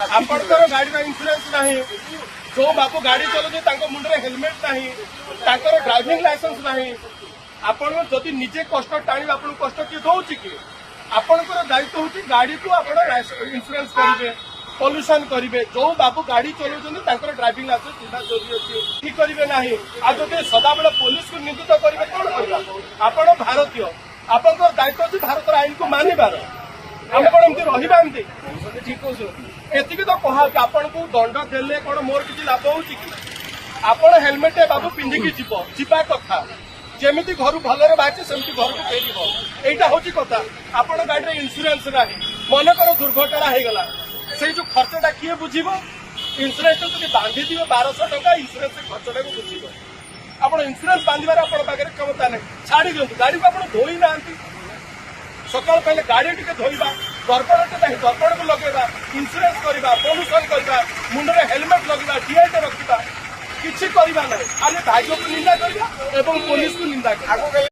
आपणकर गाड़ी इंश्योरेंस नहीं जो बापू गाड़ी चलाउछे मुंडे हेलमेट नहीं ड्राइविंग लाइसेंस नहीं आपण जदि निजे कष्ट टाणी आपन कष्ट किए दौर कि आपणकर दायित्व हूँ गाड़ी को आप इंश्योरेंस करेंगे पॉल्यूशन करेंगे जो बाबू गाड़ी चलाउछे ड्राइविंग लाइसेंस निहाती जरूरी अच्छी ठीक करेंगे ना आज जब सदाबले पुलिस को निंदित करेंगे कौन करवा आपण भारतीय आपन दायित्व अच्छी भारत आईन को मानवार आम कौन एमती रहा ठीक एति तो कहा आपन को दंड देले कौन मोर किसी लाभ हो आपण हेलमेट बाबू पिंधिकी जीवा कथा जमी घर भलरे बाहर सेमती घर को फेर यहाँ हूँ कथा आपण गाड़ी इंश्योरेंस ना मनकर दुर्घटना हो गला से जो खर्चटा किए बुझे इंश्योरेंस तो बांधी दिवे 1200 टका इंश्योरेंस खर्चटा को बुझे आप इंश्योरेंस बांधार आपरे क्षमता नहीं छाड़ी दिखाँ गाड़ी को आप धोई ना सकाल पहले गाड़ी टे धोवा दर्पण नहीं दर्पण को लगेगा इंश्योरेंस करवा पॉल्यूशन करवा मुंडे हेलमेट लगेगा डीआईटे रखा किसी करवा ना खाली भाग्य को निंदा करवा पुलिस को निंदा करवा।